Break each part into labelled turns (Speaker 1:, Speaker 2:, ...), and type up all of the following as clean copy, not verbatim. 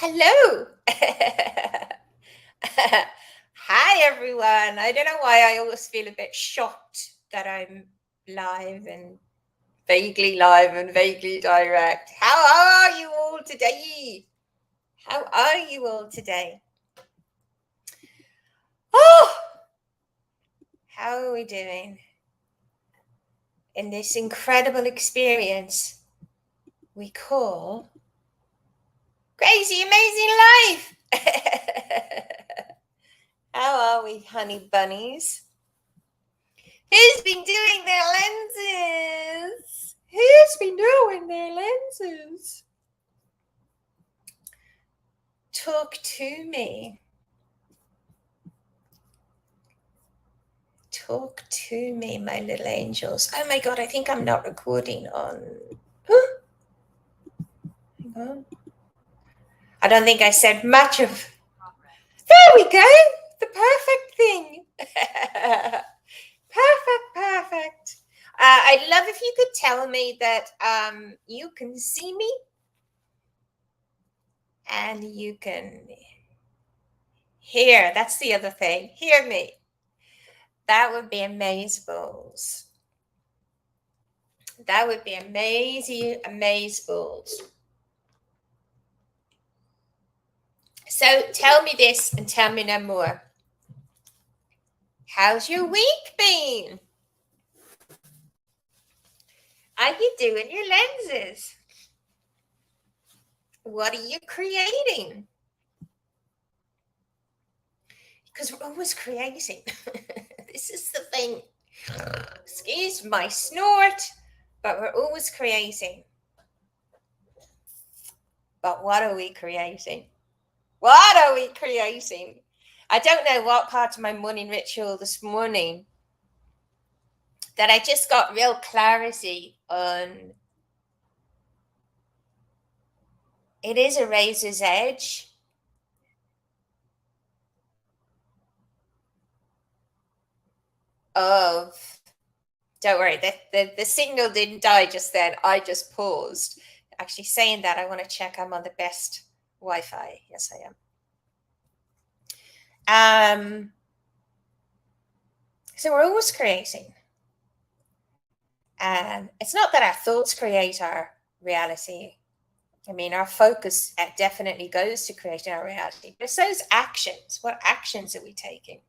Speaker 1: Hello. Hi, everyone. I don't know why I always feel a bit shocked that I'm live and vaguely direct. How are you all today? How are you all today? Oh, how are we doing in this incredible experience we call crazy, amazing life? How are we, honey bunnies? Who's been doing their lenses? Who's been doing their lenses? Talk to me. Talk to me, my little angels. Oh my God, I think I'm not recording on. Hang on. I don't think I said much of. There we go. The perfect thing. Perfect. I'd love if you could tell me that you can see me and you can hear. That's the other thing. Hear me. That would be amazeballs. That would be amazing, amazeballs. So tell me this and tell me no more. How's your week been? Are you doing your lenses? What are you creating? Because we're always creating. This is the thing. Excuse my snort, but we're always creating. But what are we creating? What are we creating? I don't know what part of my morning ritual this morning that I just got real clarity on. It is a razor's edge. Don't worry, the signal didn't die just then. I just paused. Actually, saying that, I want to check I'm on the best Wi-Fi. Yes, I am. So we're always creating. And it's not that our thoughts create our reality. I mean, our focus definitely goes to creating our reality. But it's those actions. What actions are we taking?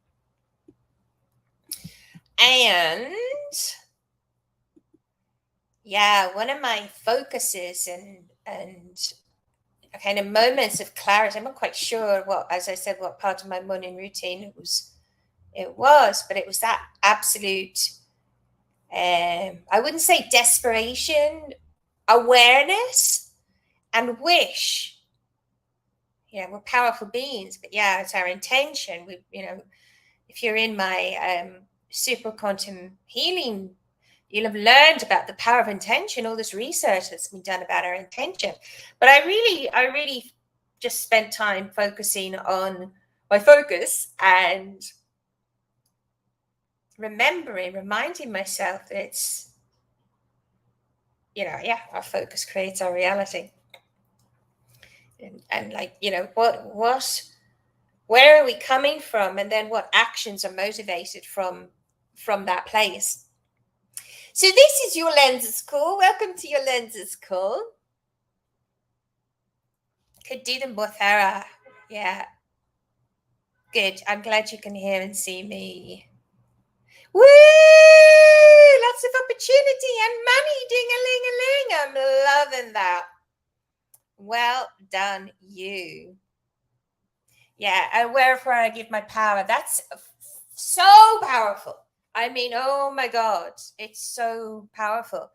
Speaker 1: And yeah, one of my focuses and kind of moments of clarity, I'm not quite sure what, as I said, what part of my morning routine it was, but it was that absolute, I wouldn't say desperation, awareness and wish. We're powerful beings, but yeah, it's our intention. If you're in my super quantum healing, you'll have learned about the power of intention, all this research that's been done about our intention. But I really just spent time focusing on my focus and reminding myself that it's, our focus creates our reality. And like, where are we coming from? And then what actions are motivated from that place? So this is your lenses call. Welcome to your lenses call. Could do them both, Farah. Yeah. Good. I'm glad you can hear and see me. Woo! Lots of opportunity and money. Ding-a-ling-a-ling. I'm loving that. Well done, you. Yeah, and wherefore I give my power. That's so powerful. I mean, oh my God, it's so powerful.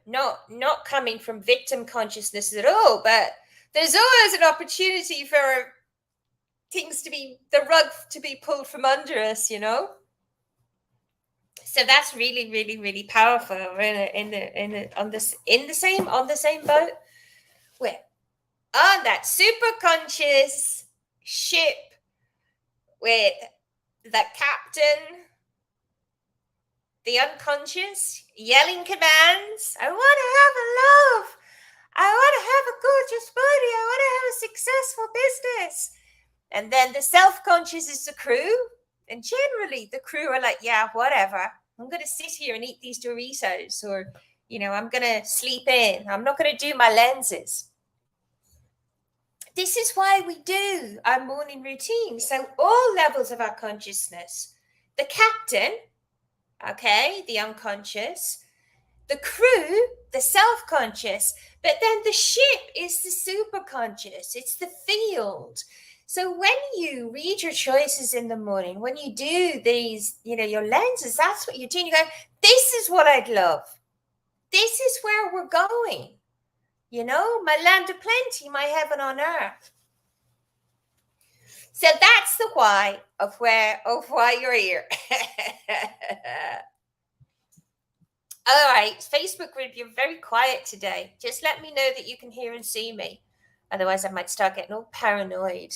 Speaker 1: Not coming from victim consciousness at all, but there's always an opportunity for the rug to be pulled from under us, So that's really, really, really powerful. We're on the same boat. We're on that super conscious ship with the captain, the unconscious, yelling commands. I want to have a love. I want to have a gorgeous body. I want to have a successful business. And then the self-conscious is the crew. And generally the crew are like, yeah, whatever. I'm going to sit here and eat these Doritos, or, I'm going to sleep in. I'm not going to do my lenses. This is why we do our morning routine. So all levels of our consciousness, the captain, okay, the unconscious, the crew, the self-conscious, but then the ship is the superconscious. It's the field. So when you read your choices in the morning, when you do these, your lenses, that's what you're doing. You go, this is what I'd love. This is where we're going. My land of plenty, my heaven on earth. So that's the why of why you're here. All right, Facebook group, you're very quiet today. Just let me know that you can hear and see me. Otherwise, I might start getting all paranoid.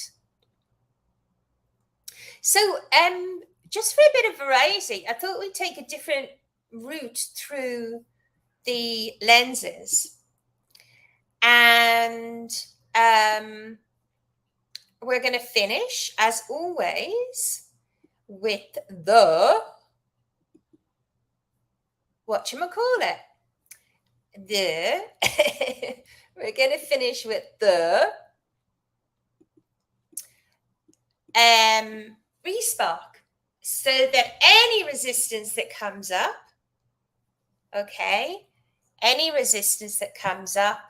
Speaker 1: So, just for a bit of variety, I thought we'd take a different route through the lenses. And we're going to finish, as always, with the whatchamacallit. We're going to finish with the respark, so that any resistance that comes up, okay, any resistance that comes up,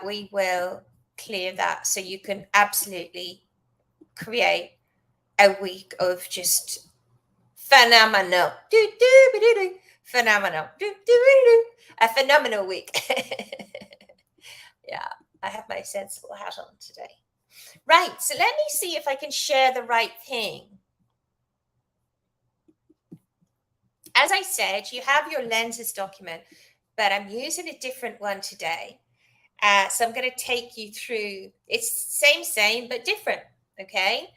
Speaker 1: we will clear that, so you can absolutely create a week of just phenomenal, phenomenal, a phenomenal week. Yeah, I have my sensible hat on today. Right, so let me see if I can share the right thing. As I said, you have your lenses document, but I'm using a different one today. So I'm going to take you through, it's same, but different, okay?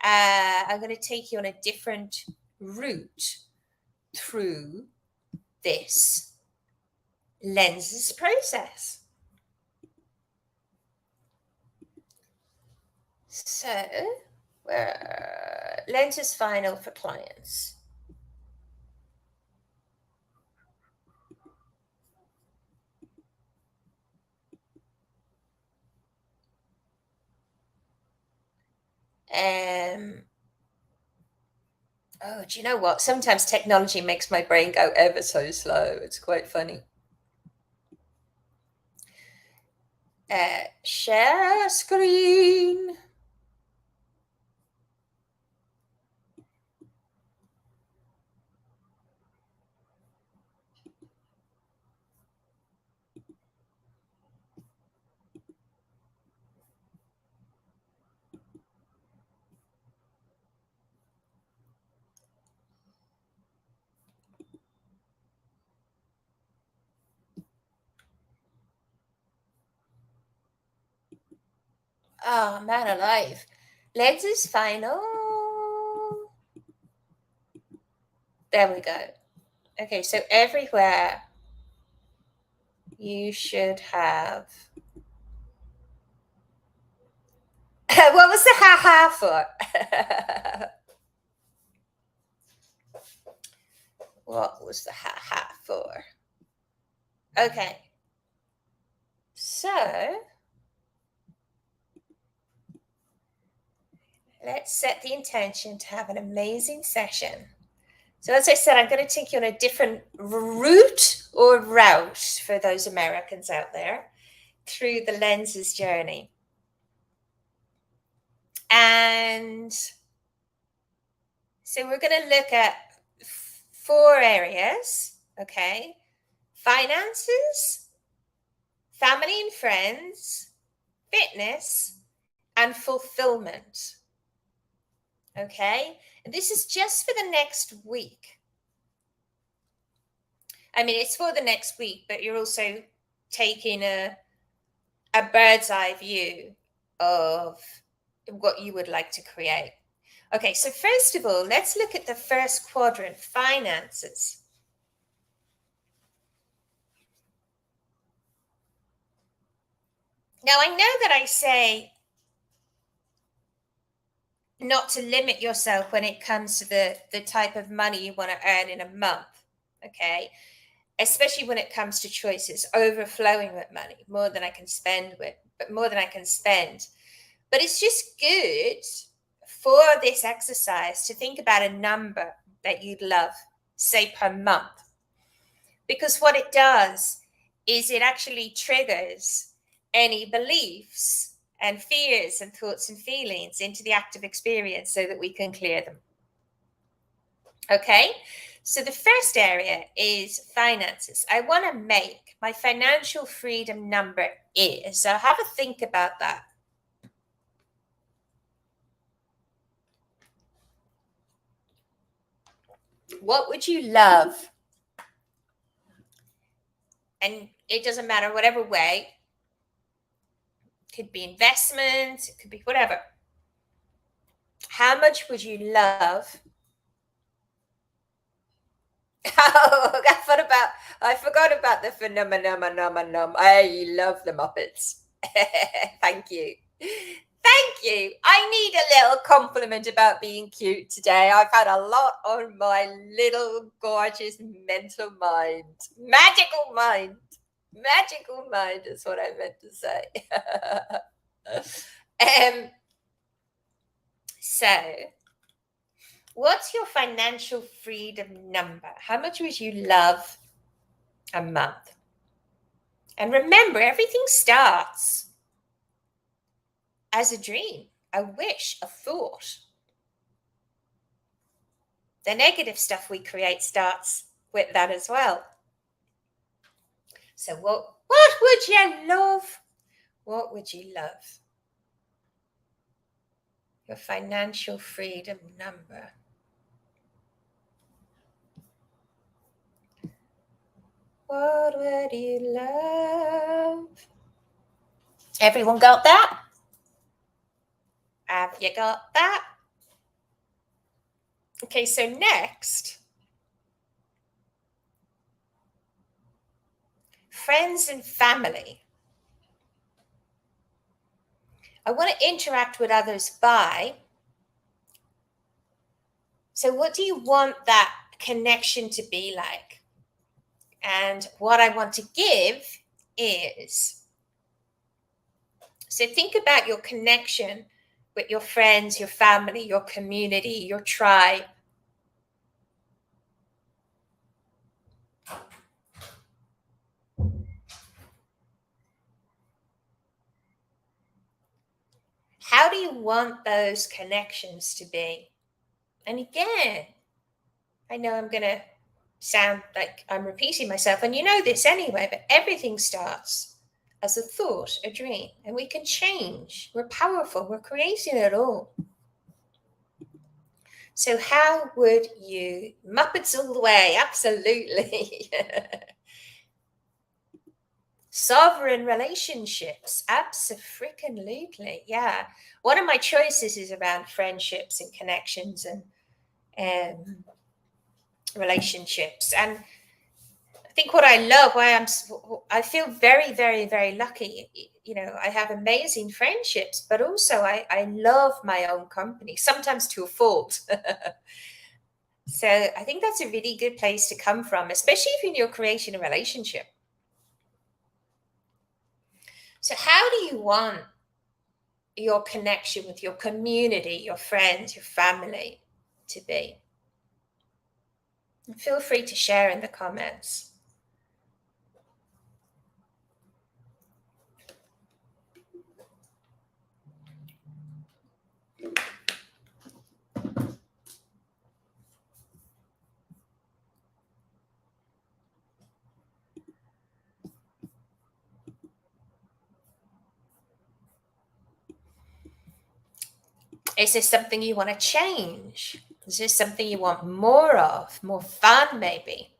Speaker 1: I'm going to take you on a different route through this lenses process. So, lenses final for clients. Oh, do you know what? Sometimes technology makes my brain go ever so slow. It's quite funny. Share screen. Oh, man alive. Lenses final. There we go. Okay, so everywhere you should have. What was the ha-ha for? What was the ha-ha for? Okay. So let's set the intention to have an amazing session. So as I said, I'm going to take you on a different route for those Americans out there through the lenses journey. And so we're going to look at 4 areas, okay? Finances, family and friends, fitness, and fulfillment. Okay? And this is just for the next week. I mean, it's for the next week, but you're also taking a bird's eye view of what you would like to create. Okay, so first of all, let's look at the first quadrant, finances. Now, I know that I say not to limit yourself when it comes to the type of money you want to earn in a month, okay? Especially when it comes to choices, overflowing with money, more than I can spend with, but more than I can spend. But it's just good for this exercise to think about a number that you'd love, say per month. Because what it does is it actually triggers any beliefs and fears and thoughts and feelings into the active experience so that we can clear them. Okay? So the first area is finances. I want to make my financial freedom number is. So have a think about that. What would you love? And it doesn't matter, whatever way. It could be investments, it could be whatever. How much would you love? Oh, I forgot about the phenomenon. I love the Muppets. Thank you. Thank you. I need a little compliment about being cute today. I've had a lot on my little gorgeous mental mind. Magical mind. Magical mind is what I meant to say. So, what's your financial freedom number? How much would you love a month? And remember, everything starts as a dream, a wish, a thought. The negative stuff we create starts with that as well. So what would you love? What would you love? Your financial freedom number. What would you love? Everyone got that? Have you got that? Okay, so next, friends and family. I want to interact with others by. So, what do you want that connection to be like? And what I want to give is, so think about your connection with your friends, your family, your community, your tribe. How do you want those connections to be? And again, I know I'm going to sound like I'm repeating myself, and you know this anyway, but everything starts as a thought, a dream, and we can change. We're powerful, we're creating it all. So, how would you, Muppets all the way, absolutely. Sovereign relationships, absolutely, yeah. One of my choices is around friendships and connections and relationships. And I think what I love, I feel very, very, very lucky. You know, I have amazing friendships, but also I love my own company, sometimes to a fault. So I think that's a really good place to come from, especially if you're creating a relationship. So, how do you want your connection with your community, your friends, your family to be? And feel free to share in the comments. Is this something you want to change? Is this something you want more of? More fun, maybe?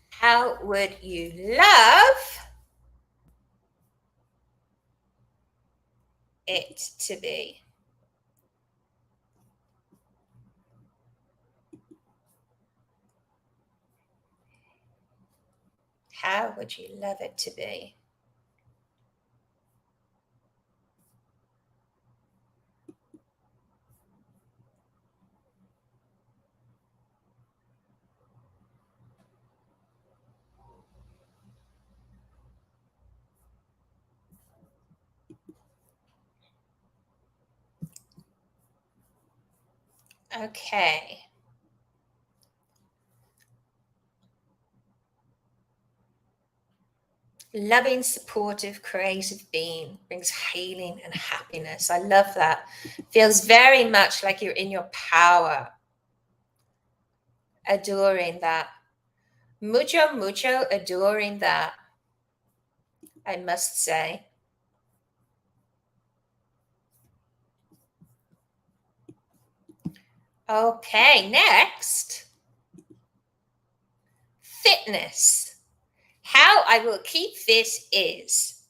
Speaker 1: How would you love it to be? How would you love it to be? Okay. Loving, supportive, creative being brings healing and happiness. I love that. Feels very much like you're in your power. Adoring that. Mucho, mucho adoring that, I must say. Okay, next, fitness. How I will keep fit is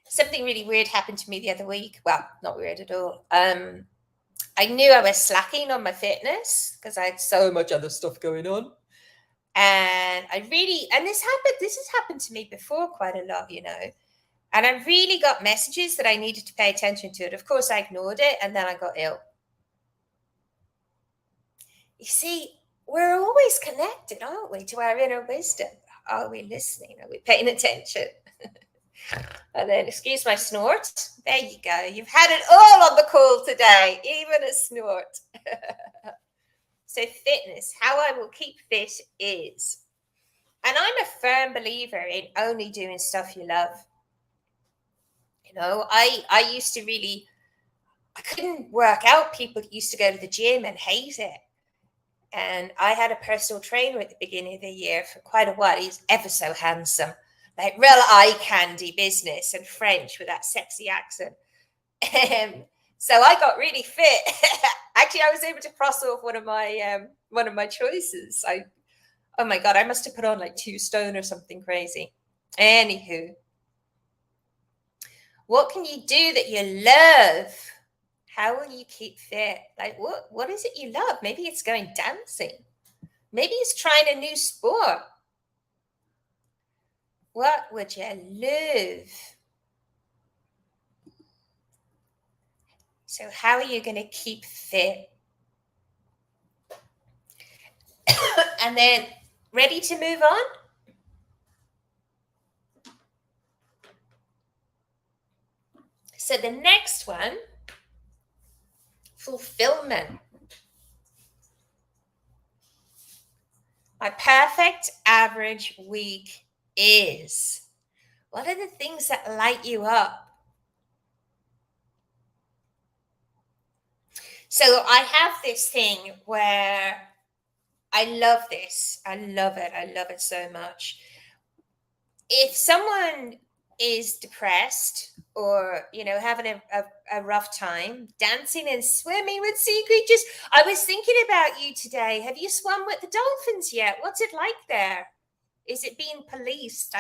Speaker 1: something really weird happened to me the other week. Well, not weird at all. I knew I was slacking on my fitness because I had so much other stuff going on. And this has happened to me before quite a lot, And I really got messages that I needed to pay attention to it. Of course, I ignored it and then I got ill. You see, we're always connected, aren't we, to our inner wisdom? Are we listening? Are we paying attention? And then, excuse my snort. There you go. You've had it all on the call today, even a snort. So, fitness, how I will keep fit is, and I'm a firm believer in only doing stuff you love. I used to I couldn't work out people that used to go to the gym and hate it. And I had a personal trainer at the beginning of the year for quite a while. He's ever so handsome, like real eye candy business, and French with that sexy accent. So I got really fit. Actually, I was able to cross off one of my choices. Oh my God, I must have put on like 2 stone or something crazy. Anywho, what can you do that you love? How will you keep fit? Like what is it you love? Maybe it's going dancing. Maybe it's trying a new sport. What would you love? So how are you going to keep fit? And then ready to move on? So the next one, fulfillment. My perfect average week is, what are the things that light you up? So I have this thing where I love this. I love it. I love it so much. If someone is depressed or having a rough time, dancing and swimming with sea creatures. I was thinking about you today. Have you swum with the dolphins yet? What's it like there? Is it being policed?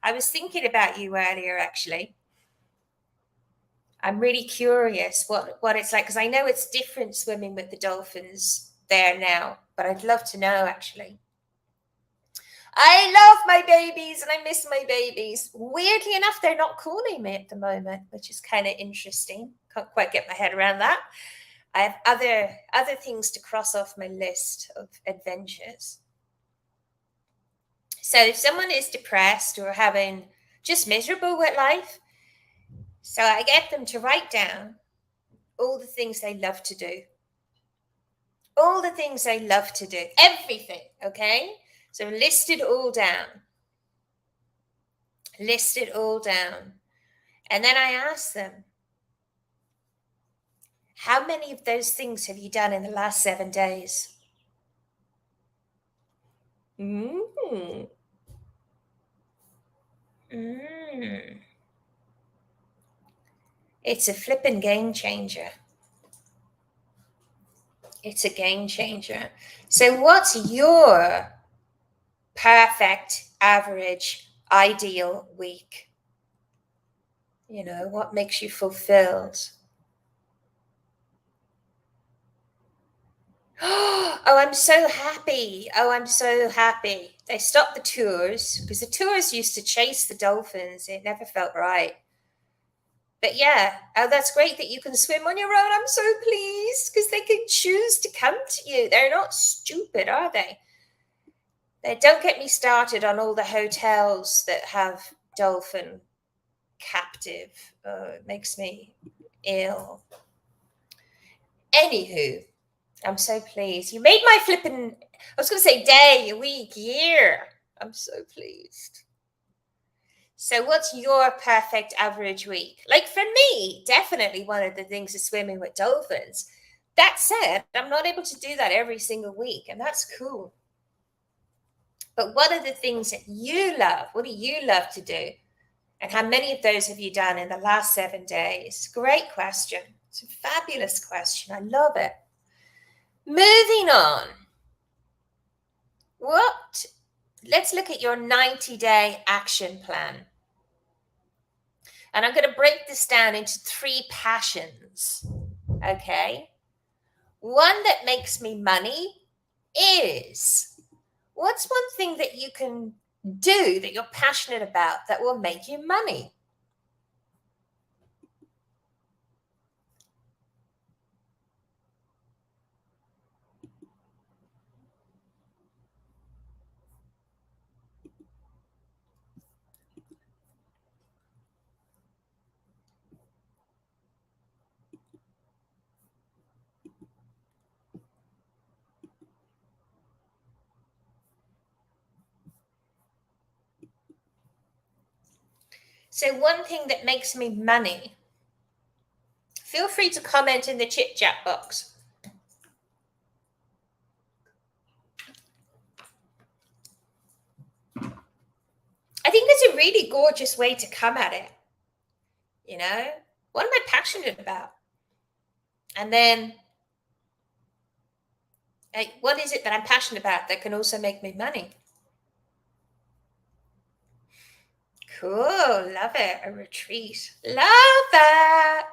Speaker 1: I was thinking about you earlier, actually. I'm really curious what it's like, because I know it's different swimming with the dolphins there now, but I'd love to know, actually. I love my babies and I miss my babies. Weirdly enough, they're not calling me at the moment, which is kind of interesting. Can't quite get my head around that. I have other things to cross off my list of adventures. So if someone is depressed or having just miserable with life, so I get them to write down all the things they love to do. All the things they love to do. Everything, okay? So list it all down. List it all down. And then I ask them, how many of those things have you done in the last 7 days? Mm. Mm. It's a flippin' game changer. It's a game changer. So what's your perfect, average, ideal week? What makes you fulfilled? Oh, I'm so happy. Oh, I'm so happy. They stopped the tours because the tours used to chase the dolphins. It never felt right. But yeah, oh, that's great that you can swim on your own. I'm so pleased because they can choose to come to you. They're not stupid, are they? They don't get me started on all the hotels that have dolphin captive. It makes me ill. Anywho, I'm so pleased. You made my flippin', I was going to say day, week, year. I'm so pleased. So, what's your perfect average week? Like for me, definitely one of the things is swimming with dolphins. That said, I'm not able to do that every single week, and that's cool. But what are the things that you love? What do you love to do? And how many of those have you done in the last 7 days? Great question. It's a fabulous question. I love it. Moving on. What? Let's look at your 90-day action plan. And I'm going to break this down into 3 passions. Okay. One that makes me money is, what's one thing that you can do that you're passionate about that will make you money? So, one thing that makes me money, feel free to comment in the chit chat box. I think that's a really gorgeous way to come at it. You know, what am I passionate about? And then, what is it that I'm passionate about that can also make me money? Cool. Love it. A retreat. Love that.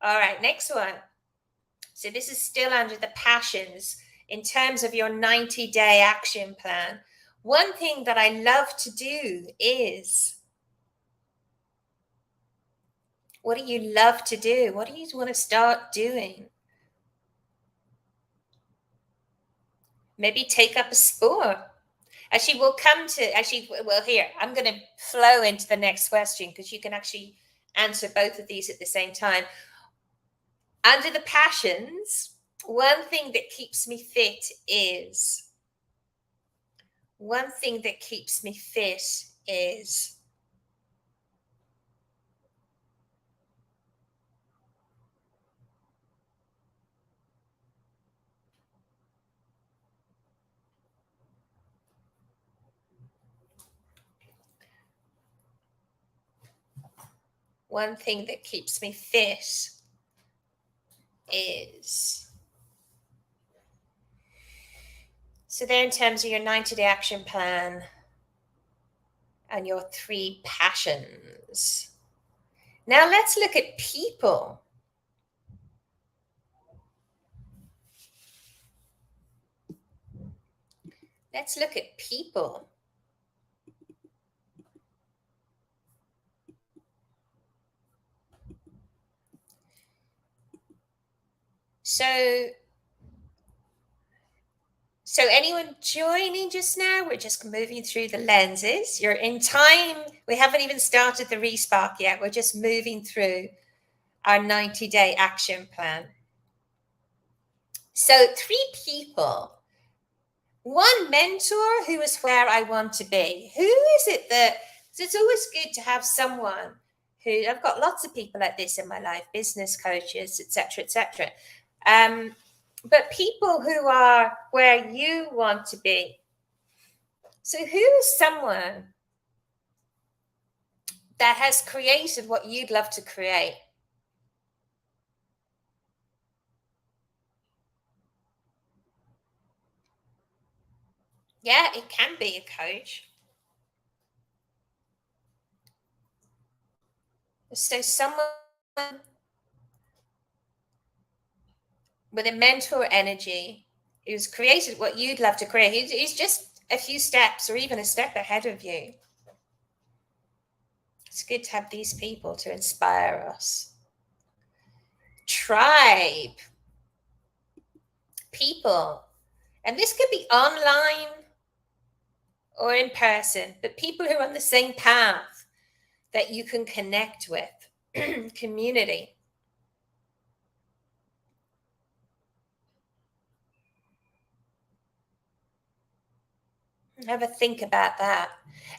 Speaker 1: All right. Next one. So, this is still under the passions in terms of your 90-day action plan. One thing that I love to do is, what do you love to do? What do you want to start doing? Maybe take up a sport. Actually, we'll come to, well, here, I'm going to flow into the next question because you can actually answer both of these at the same time. Under the passions, one thing that keeps me fit is, one thing that keeps me fit is, one thing that keeps me fit is. So, there in terms of your 90-day action plan and your 3 passions. Now, let's look at people. Let's look at people. So anyone joining just now? We're just moving through the lenses. You're in time. We haven't even started the respark yet. We're just moving through our 90-day action plan. So 3 people. One mentor who is where I want to be. Who is it that, it's always good to have someone who, I've got lots of people like this in my life, business coaches, etc., etc. But people who are where you want to be. So who is someone that has created what you'd love to create? Yeah, it can be a coach. So someone, with a mentor energy who's created what you'd love to create. He's just a few steps or even a step ahead of you. It's good to have these people to inspire us. Tribe. People. And this could be online or in person, but people who are on the same path that you can connect with. Community. Have a think about that.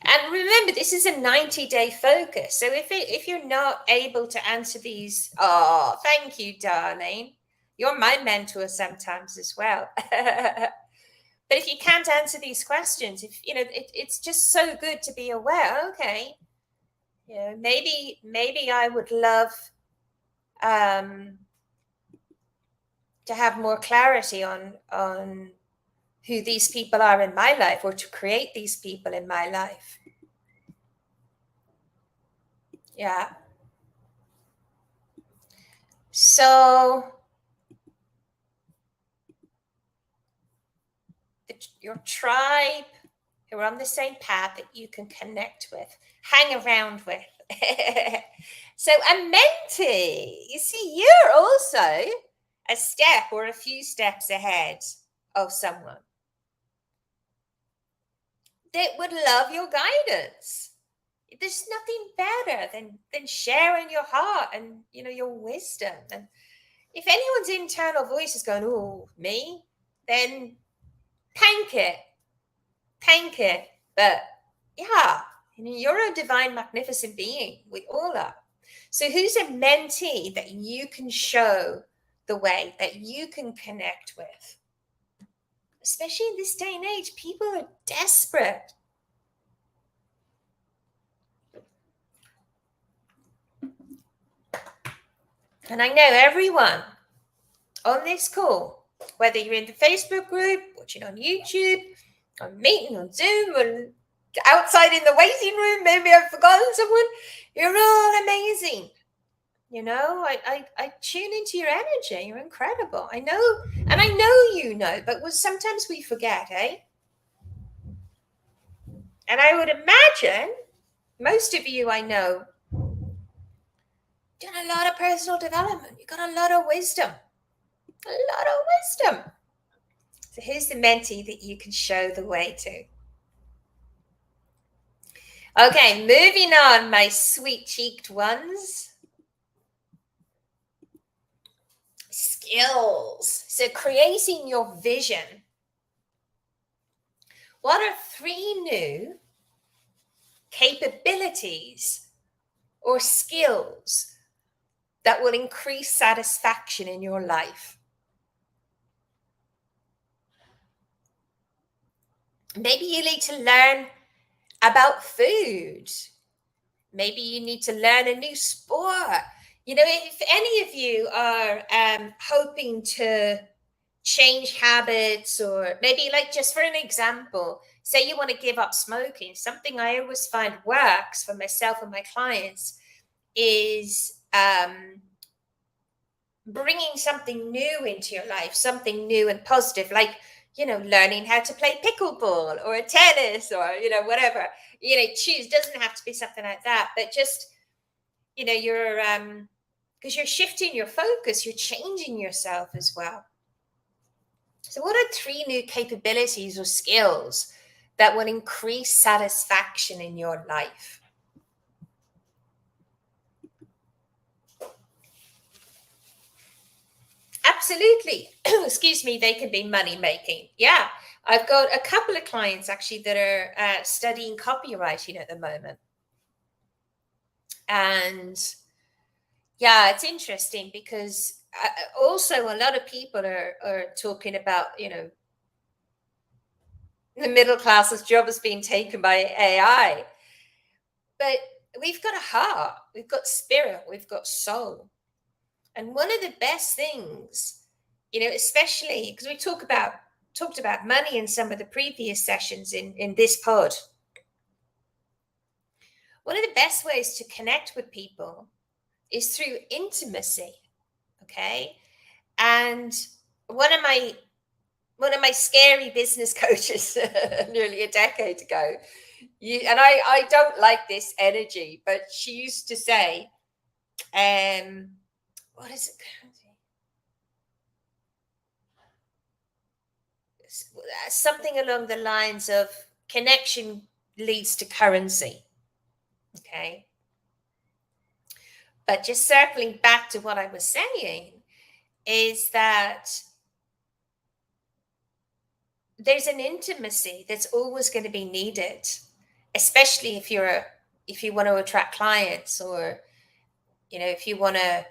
Speaker 1: And remember, this is a 90-day focus. So if you're not able to answer these, oh, thank you, darling. You're my mentor sometimes as well. But if you can't answer these questions, if it's just so good to be aware. Okay, maybe I would love to have more clarity on who these people are in my life, or to create these people in my life. Yeah. So your tribe who are on the same path that you can connect with, hang around with. So a mentee, you see, you're also a step or a few steps ahead of someone that would love your guidance. There's nothing better than sharing your heart and your wisdom. And if anyone's internal voice is going, oh, me, then thank it. But yeah, you're a divine, magnificent being. We all are. So who's a mentee that you can show the way, that you can connect with? Especially in this day and age, people are desperate. And I know everyone on this call, whether you're in the Facebook group, watching on YouTube, or meeting on Zoom, or outside in the waiting room, maybe I've forgotten someone, you're all amazing. I tune into your energy. You're incredible. I know, and I know but sometimes we forget, eh? And I would imagine most of you I know done a lot of personal development. You got a lot of wisdom. So here's the mentee that you can show the way to. Okay, moving on, my sweet-cheeked ones. Skills. So creating your vision. What are 3 new capabilities or skills that will increase satisfaction in your life? Maybe you need to learn about food. Maybe you need to learn a new sport. If any of you are hoping to change habits, or maybe, like, just for an example, say you want to give up smoking, something I always find works for myself and my clients is bringing something new into your life, something new and positive, like learning how to play pickleball or tennis, or whatever choose. Doesn't have to be something like that, but just you're because you're shifting your focus, you're changing yourself as well. So what are 3 new capabilities or skills that will increase satisfaction in your life? Absolutely. Excuse me, they can be money making. Yeah. I've got a couple of clients actually that are studying copywriting at the moment. And yeah, it's interesting because also a lot of people are talking about, the middle class's job is being taken by AI. But we've got a heart, we've got spirit, we've got soul. And one of the best things, especially because we talked about money in some of the previous sessions in this pod. One of the best ways to connect with people is through intimacy. Okay. And one of my scary business coaches nearly a decade ago. And I don't like this energy, but she used to say, what is it? Something along the lines of connection leads to currency. Okay. But just circling back to what I was saying is that there's an intimacy that's always going to be needed, especially if you want to attract clients, or if you want to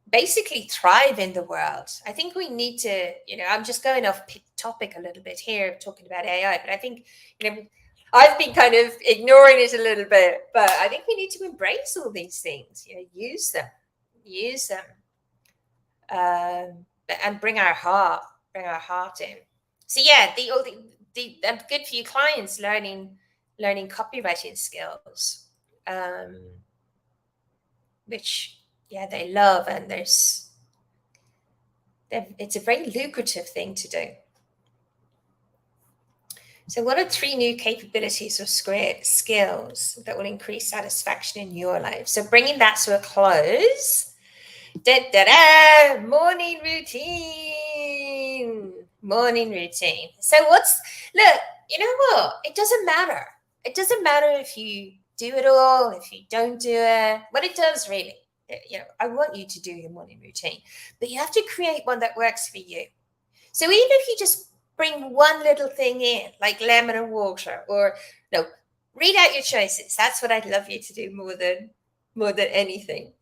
Speaker 1: basically thrive in the world. I think we need to, I'm just going off topic a little bit here talking about AI, but I think, I've been kind of ignoring it a little bit, but I think we need to embrace all these things, use them, and bring our heart in. So yeah, the good for you clients learning copywriting skills, which they love, and it's a very lucrative thing to do. So what are 3 new capabilities or skills that will increase satisfaction in your life? So bringing that to a close, morning routine. So look, you know what? It doesn't matter. It doesn't matter if you do it all, if you don't do it. What it does really, I want you to do your morning routine, but you have to create one that works for you. So even if you just bring one little thing in, like lemon and water, or no, read out your choices. That's what I'd love you to do more than anything.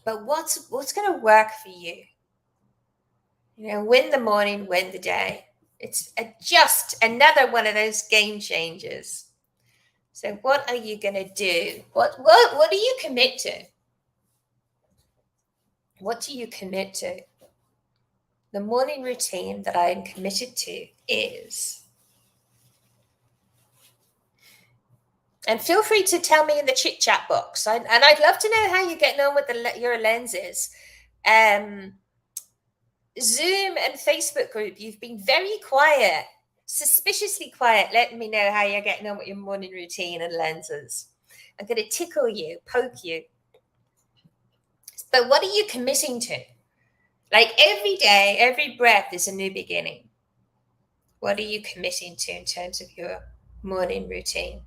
Speaker 1: But what's going to work for you? Win the morning, win the day. It's just another one of those game changers. So what are you going to do? What do you commit to? What do you commit to? The morning routine that I am committed to is, and feel free to tell me in the chit chat box. And I'd love to know how you're getting on with your lenses. Zoom and Facebook group, you've been very quiet, suspiciously quiet, letting me know how you're getting on with your morning routine and lenses. I'm going to tickle you, poke you. But what are you committing to? Like every day, every breath is a new beginning. What are you committing to in terms of your morning routine?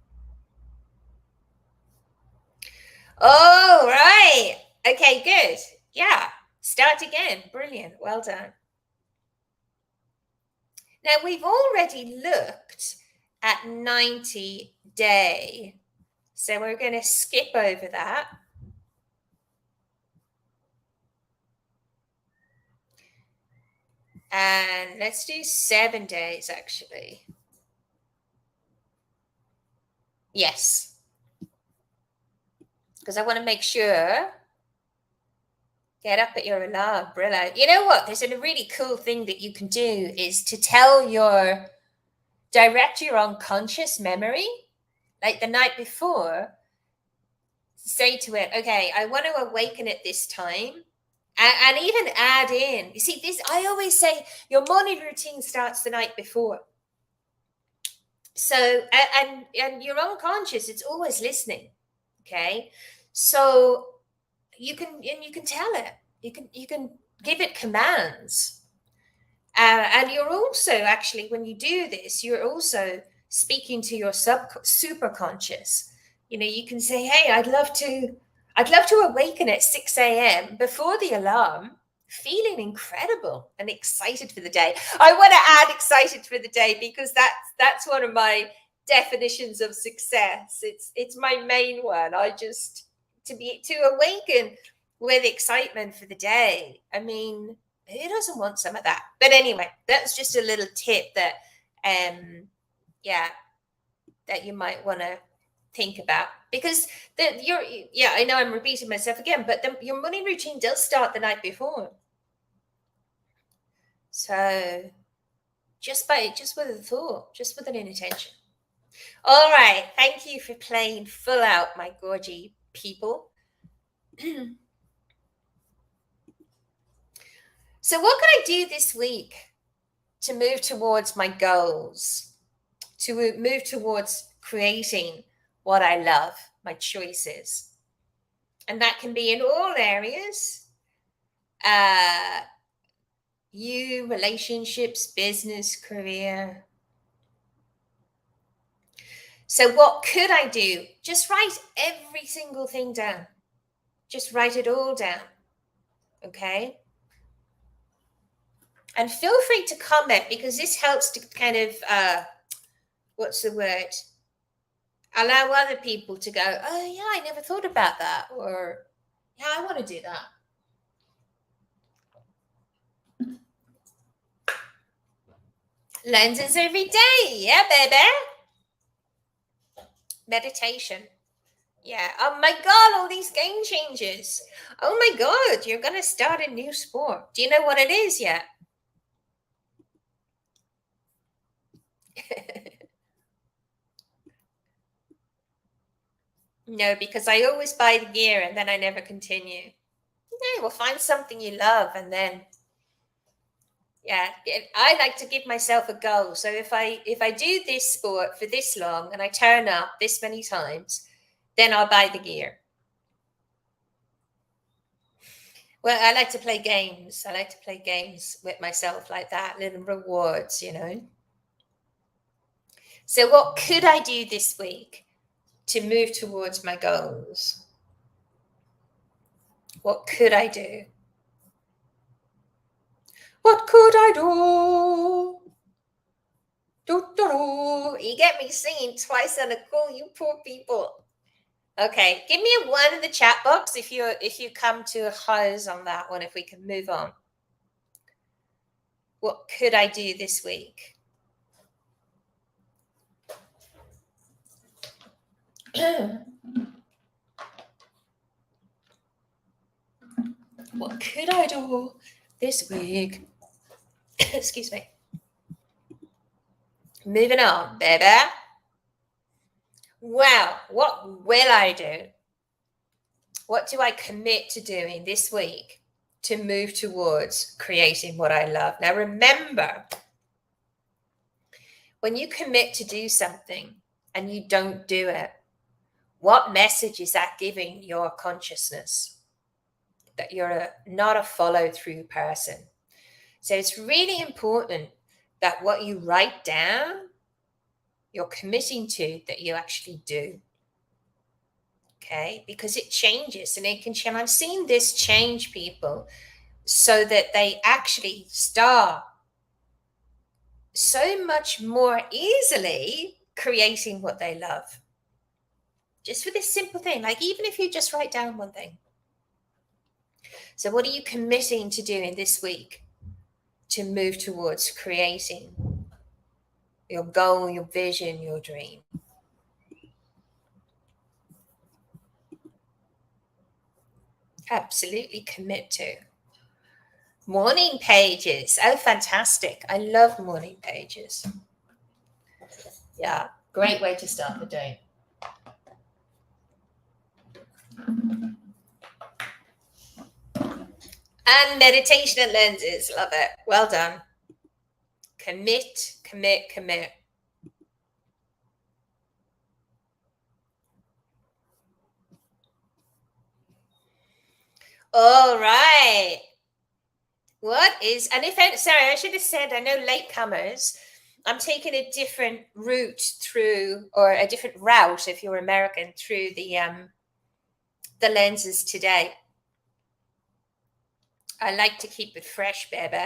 Speaker 1: Oh, right. Okay, good. Yeah. Start again. Brilliant. Well done. Now, we've already looked at 90-day. So we're going to skip over that. And let's do 7 days, actually. Yes. Because I want to make sure. Get up at your alarm. Brilliant. You know what? There's a really cool thing that you can do is to direct your unconscious memory, like the night before. Say to it, okay, I want to awaken at this time. And even add in, you see, this, I always say your morning routine starts the night before. So, and your unconscious, it's always listening. Okay. So you can tell it, you can give it commands. And you're also actually, when you do this, you're also speaking to your super conscious. You can say, hey, I'd love to awaken at 6 a.m. before the alarm, feeling incredible and excited for the day. I want to add excited for the day because that's one of my definitions of success. It's my main one. To awaken with excitement for the day. I mean, who doesn't want some of that? But anyway, that's just a little tip that that you might want to think about, because I know I'm repeating myself again, but your morning routine does start the night before. So just with a thought, just with an intention. All right, thank you for playing full out, my gorgy people. So what can I do this week to move towards my goals, to move towards creating what I love, my choices? And that can be in all areas. Uh, you, relationships, business, career. So what could I do? Just write every single thing down. Just write it all down. Okay? And feel free to comment, because this helps to kind of what's the word? Allow other people to go, oh yeah, I never thought about that, or yeah, I want to do that. Lenses every day. Yeah, baby. Meditation. Yeah. Oh my God, all these game changers. Oh my God, you're going to start a new sport. Do you know what it is yet? No, because I always buy the gear and then I never continue. Okay, well, find something you love, and then yeah, I like to give myself a goal. So if I do this sport for this long and I turn up this many times, then I'll buy the gear. Well, I like to play games. I like to play games with myself like that, little rewards, you know. So what could I do this week to move towards my goals? What could I do? What could I do? Do, do, do. You get me singing twice on a call, you poor people. Okay, give me a one in the chat box if you come to a close on that one, if we can move on. What could I do this week? What could I do this week? Excuse me. Moving on, baby. Well, what will I do? What do I commit to doing this week to move towards creating what I love? Now, remember, when you commit to do something and you don't do it, what message is that giving your consciousness? That you're not a follow through person. So it's really important that what you write down, you're committing to, that you actually do. Okay, because it changes and it can change. I've seen this change people so that they actually start so much more easily creating what they love. Just for this simple thing, like even if you just write down one thing. So, what are you committing to doing this week to move towards creating your goal, your vision, your dream? Absolutely commit to. Morning pages. Oh, fantastic. I love morning pages. Yeah, great way to start the day. And meditation and lenses. Love it. Well done. Commit, commit, commit. All right. What is, and sorry, I should have said, I know latecomers, I'm taking a different route through, or a different route if you're American, through the lenses today. I like to keep it fresh, baby.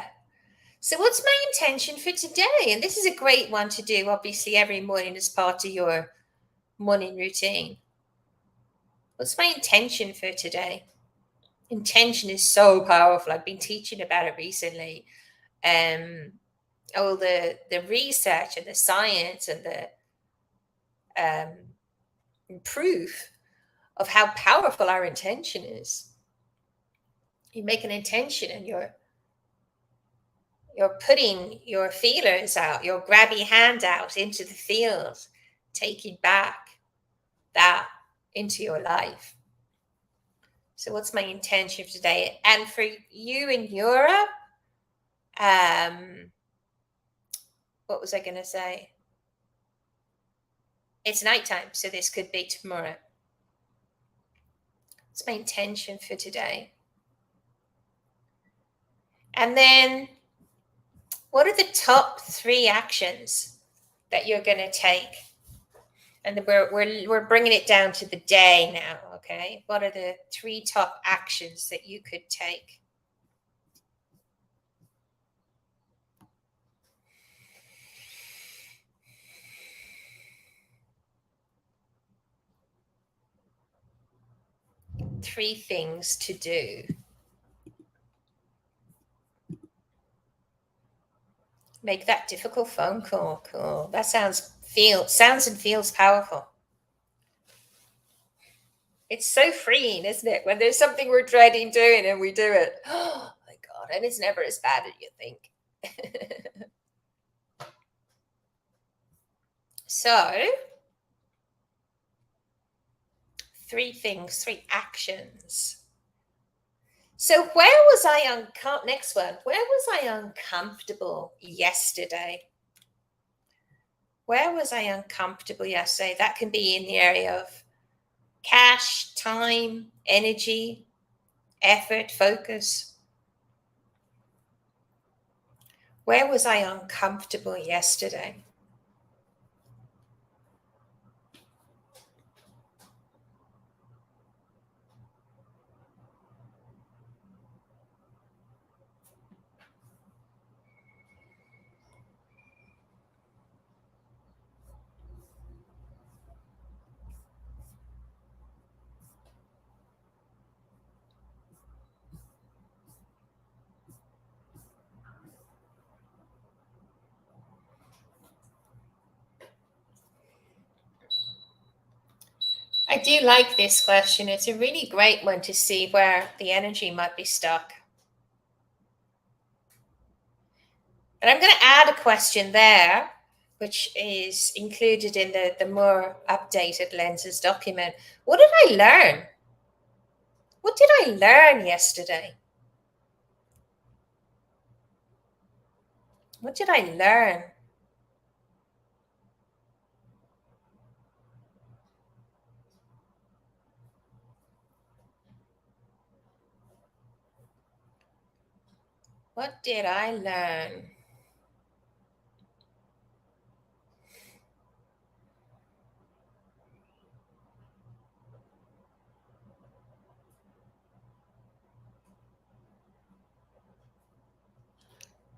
Speaker 1: So what's my intention for today? And this is a great one to do, obviously, every morning as part of your morning routine. What's my intention for today? Intention is so powerful. I've been teaching about it recently. All the research and the science and the proof of how powerful our intention is. You make an intention and you're putting your feelers out, your grabby hand out into the field, taking back that into your life. So what's my intention for today? And for you in Europe, What was I going to say? It's nighttime, so this could be tomorrow. It's my intention for today. And then, what are the top 3 actions that you're going to take? And we're bringing it down to the day now, okay? What are the 3 top actions that you could take? Three things to do. Make that difficult phone call. Cool. That sounds and feels powerful. It's so freeing, isn't it? When there's something we're dreading doing and we do it. Oh my God. And it's never as bad as you think. So, 3 things, 3 actions. So where was I next one? Where was I uncomfortable yesterday? Where was I uncomfortable yesterday? That can be in the area of cash, time, energy, effort, focus. Where was I uncomfortable yesterday? I do like this question. It's a really great one to see where the energy might be stuck. And I'm going to add a question there, which is included in the more updated Lenses document. What did I learn? What did I learn yesterday? What did I learn? What did I learn?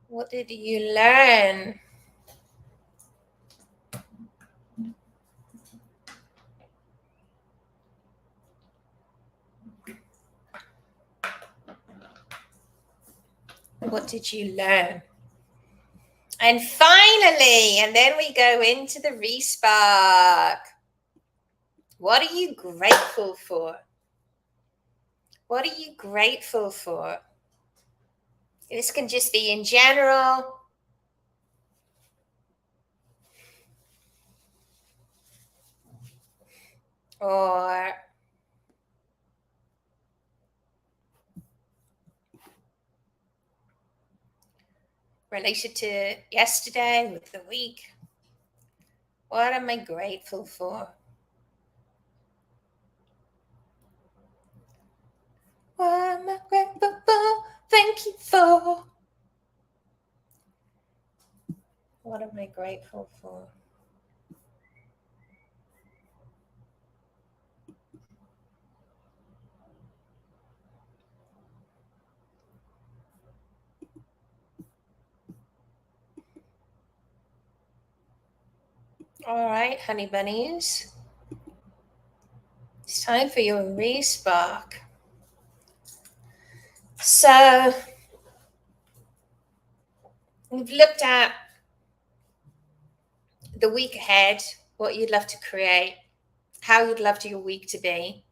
Speaker 1: What did you learn? What did you learn? And finally, and then we go into the respark. What are you grateful for? What are you grateful for? This can just be in general. Or related to yesterday, with the week. What am I grateful for? What am I grateful for? Thank you for. What am I grateful for? All right, honey bunnies. It's time for your respark. So we've looked at the week ahead, what you'd love to create, how you'd love your week to be.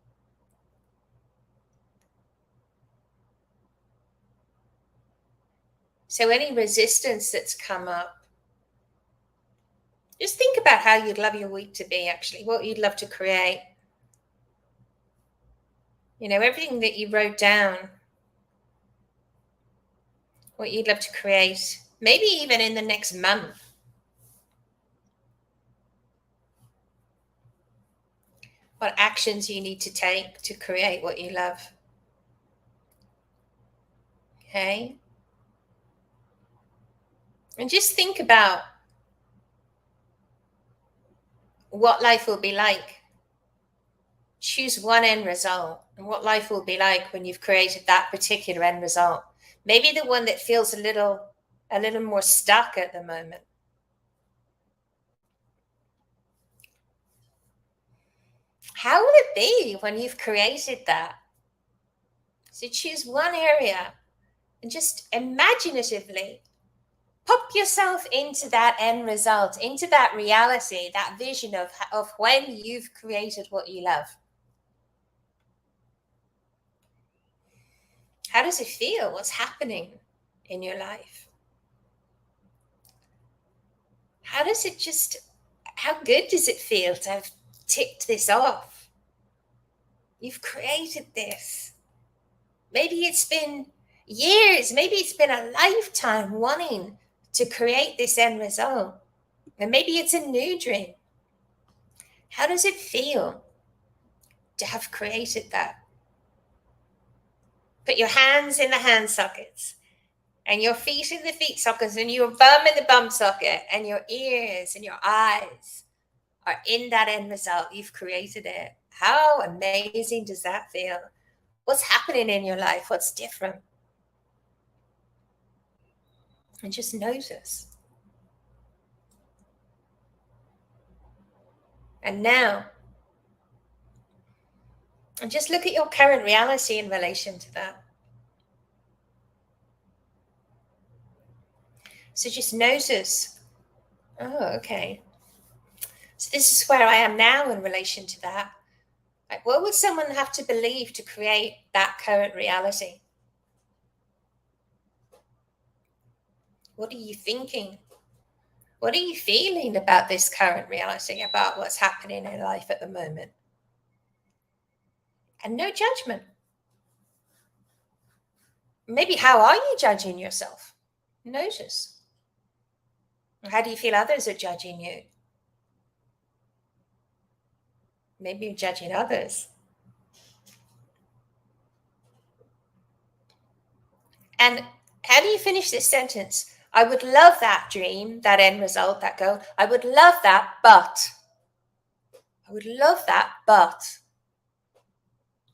Speaker 1: So any resistance that's come up, just think about how you'd love your week to be, actually, what you'd love to create. You know, everything that you wrote down, what you'd love to create, maybe even in the next month. What actions you need to take to create what you love. Okay? And just think about what life will be like. Choose one end result and what life will be like when you've created that particular end result. Maybe the one that feels a little more stuck at the moment. How will it be when you've created that? So choose one area and just imaginatively pop yourself into that end result, into that reality, that vision of when you've created what you love. How does it feel? What's happening in your life? How good does it feel to have ticked this off? You've created this. Maybe it's been years, maybe it's been a lifetime wanting to create this end result. And maybe it's a new dream. How does it feel to have created that? Put your hands in the hand sockets and your feet in the feet sockets and your bum in the bum socket and your ears and your eyes are in that end result. You've created it. How amazing does that feel? What's happening in your life? What's different? And just notice. And now, and just look at your current reality in relation to that. So just notice, oh, okay. So this is where I am now in relation to that. Like, what would someone have to believe to create that current reality? What are you thinking? What are you feeling about this current reality, about what's happening in life at the moment? And no judgment. Maybe how are you judging yourself? Notice. How do you feel others are judging you? Maybe you're judging others. And how do you finish this sentence? I would love that dream, that end result, that goal. I would love that, but. I would love that, but.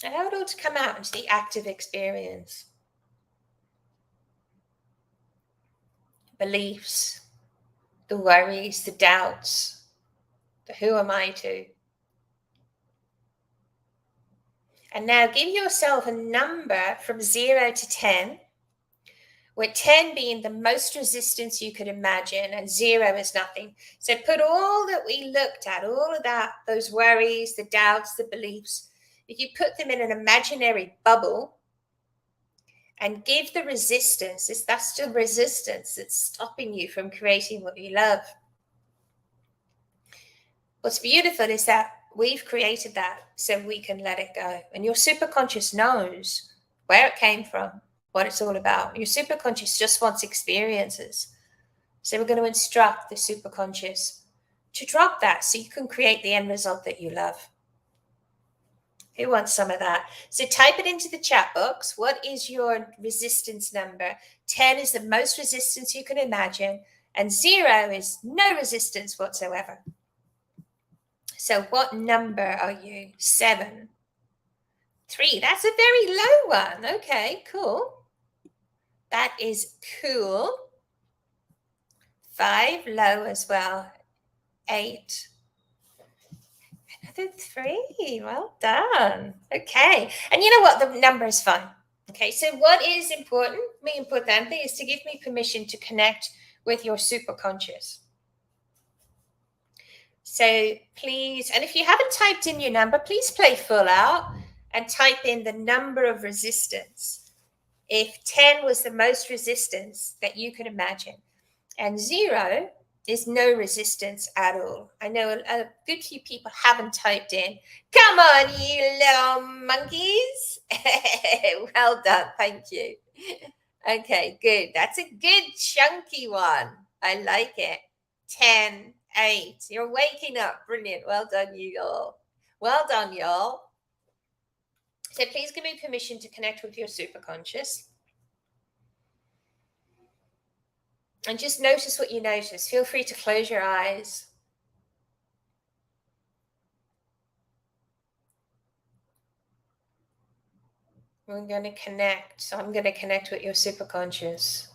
Speaker 1: And how it ought to come out into the active experience. Beliefs, the worries, the doubts, the who am I to. And now give yourself a number from 0 to 10, where 10 being the most resistance you could imagine and 0 is nothing. So put all that we looked at, all of that, those worries, the doubts, the beliefs, if you put them in an imaginary bubble and give the resistance, that's the resistance that's stopping you from creating what you love. What's beautiful is that we've created that so we can let it go. And your superconscious knows where it came from, what it's all about. Your superconscious just wants experiences. So we're going to instruct the superconscious to drop that so you can create the end result that you love. Who wants some of that? So type it into the chat box. What is your resistance number? 10 is the most resistance you can imagine, and 0 is no resistance whatsoever. So what number are you? 7. 3. That's a very low one. Okay, cool. That is cool. 5, low as well. 8. Another 3. Well done. Okay. And you know what? The number is fine. Okay. So what is important, muy importante, is to give me permission to connect with your superconscious. So please, and if you haven't typed in your number, please play full out and type in the number of resistance. If 10 was the most resistance that you could imagine, and 0 is no resistance at all. I know a good few people haven't typed in. Come on, you little monkeys. Well done. Thank you. Okay, good. That's a good chunky one. I like it. 10, 8. You're waking up. Brilliant. Well done, you all. Well done, y'all. So please give me permission to connect with your superconscious. And just notice what you notice. Feel free to close your eyes. We're going to connect. So I'm going to connect with your superconscious.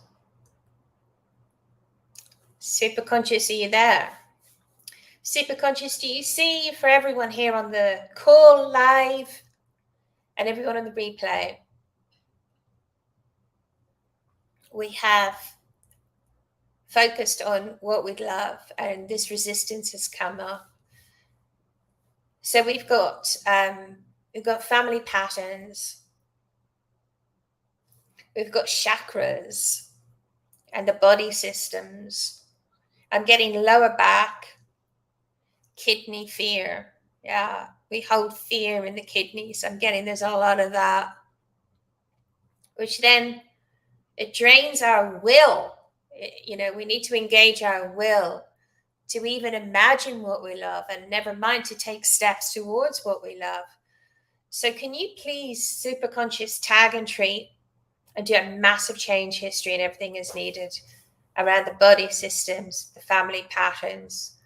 Speaker 1: Superconscious, are you there? Superconscious, do you see, for everyone here on the call live and everyone on the replay, we have focused on what we'd love, and this resistance has come up. So we've got family patterns, we've got chakras and the body systems. I'm getting lower back, kidney fear. Yeah, we hold fear in the kidneys. I'm getting there's a lot of that, which then it drains our will. We need to engage our will to even imagine what we love, and never mind to take steps towards what we love. So can you please, superconscious, tag and treat and do a massive change history, and everything is needed around the body systems, the family patterns,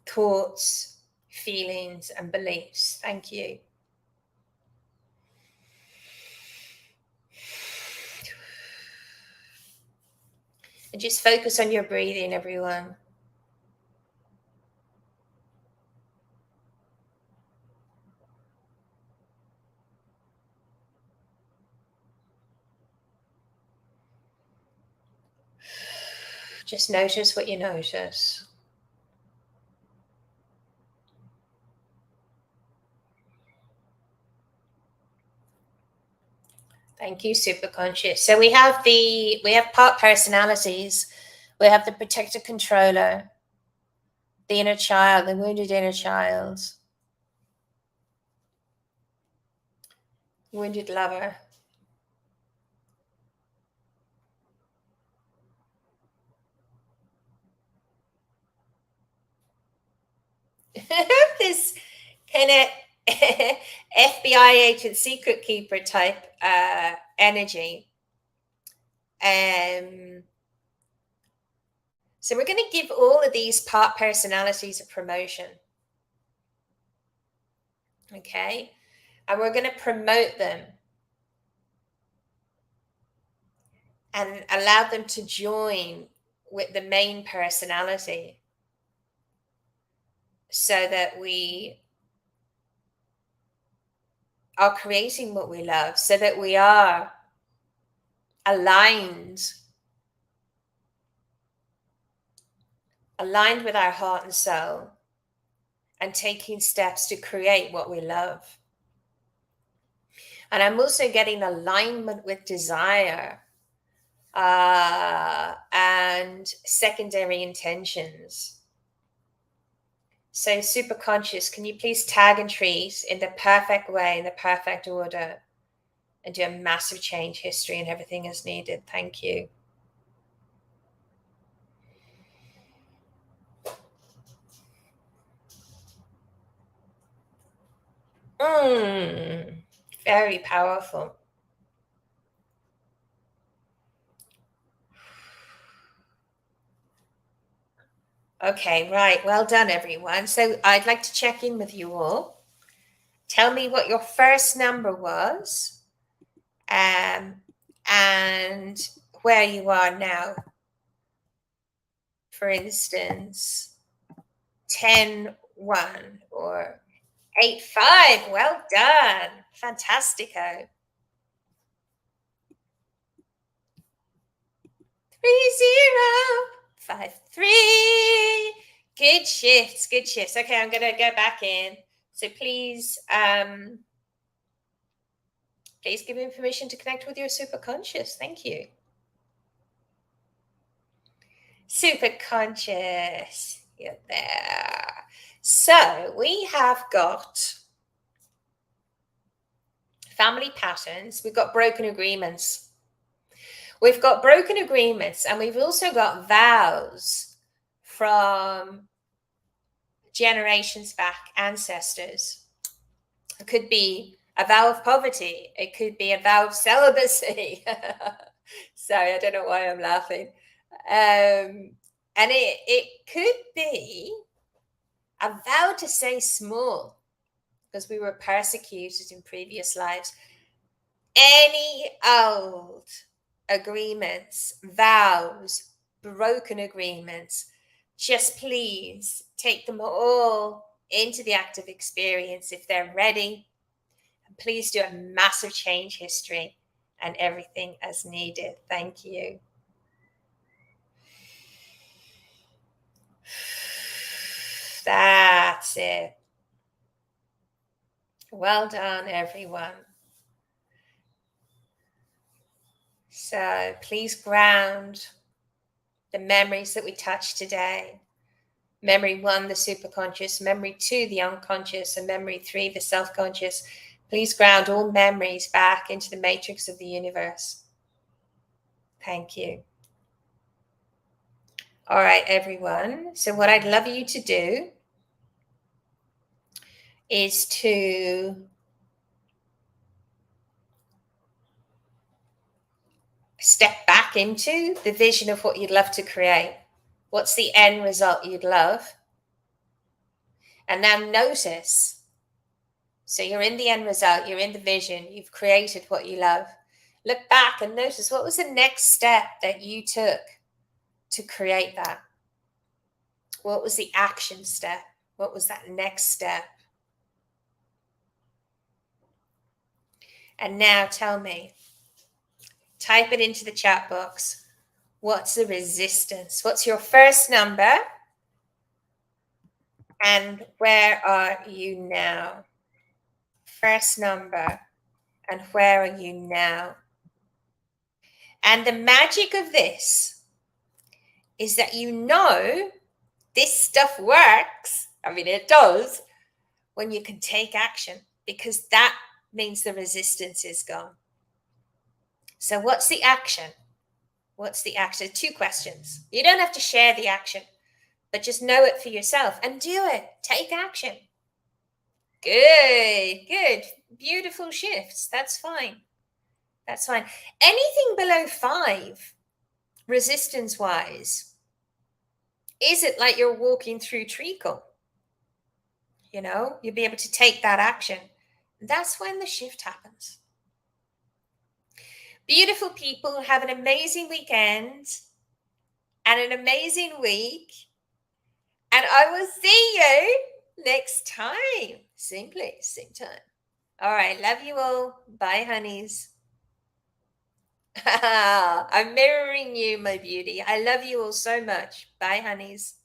Speaker 1: thoughts, feelings, and beliefs. Thank you. And just focus on your breathing, everyone. Just notice what you notice. Thank you, superconscious. So we have part personalities. We have the protector controller, the inner child, the wounded inner child, wounded lover. This kind of FBI agent, secret keeper type energy. So we're going to give all of these part personalities a promotion. Okay. And we're going to promote them and allow them to join with the main personality, so that we are creating what we love, so that we are aligned with our heart and soul, and taking steps to create what we love. And I'm also getting alignment with desire and secondary intentions. So, superconscious, can you please tag and treat in the perfect way, in the perfect order, and do a massive change history, and everything is needed. Thank you. Very powerful. Okay, right. Well done, everyone. So I'd like to check in with you all. Tell me what your first number was, and where you are now. For instance, 10-1 or 8-5. Well done. Fantastico. 3053. Good shifts. Good shifts. Okay, I'm going to go back in. So please give me permission to connect with your superconscious. Thank you. Superconscious, you're there. So we have got family patterns. We've got broken agreements. we've got broken agreements, and we've also got vows from generations back, ancestors. It could be a vow of poverty. It could be a vow of celibacy. Sorry, I don't know why I'm laughing. And it could be a vow to stay small because we were persecuted in previous lives. Any old agreements, vows, broken agreements, just please take them all into the active experience if they're ready. And please do a massive change history and everything as needed. Thank you. That's it. Well done, everyone. So please ground the memories that we touched today. Memory 1, the superconscious, memory 2, the unconscious, and memory 3, the self-conscious. Please ground all memories back into the matrix of the universe. Thank you. All right, everyone. So what I'd love you to do is to step back into the vision of what you'd love to create. What's the end result you'd love? And now notice. So you're in the end result, you're in the vision, you've created what you love. Look back and notice, what was the next step that you took to create that? What was the action step? What was that next step? And now tell me, type it into the chat box. What's the resistance? What's your first number? And where are you now? First number. And where are you now? And the magic of this is that you know this stuff works. I mean, it does when you can take action, because that means the resistance is gone. So what's the action? What's the action? 2 questions. You don't have to share the action, but just know it for yourself and do it. Take action. Good. Beautiful shifts. That's fine. That's fine. Anything below 5, resistance wise, is it like you're walking through treacle? You know, you'll be able to take that action. That's when the shift happens. Beautiful people, have an amazing weekend and an amazing week. And I will see you next time. Same place, same time. All right. Love you all. Bye, honeys. I'm mirroring you, my beauty. I love you all so much. Bye, honeys.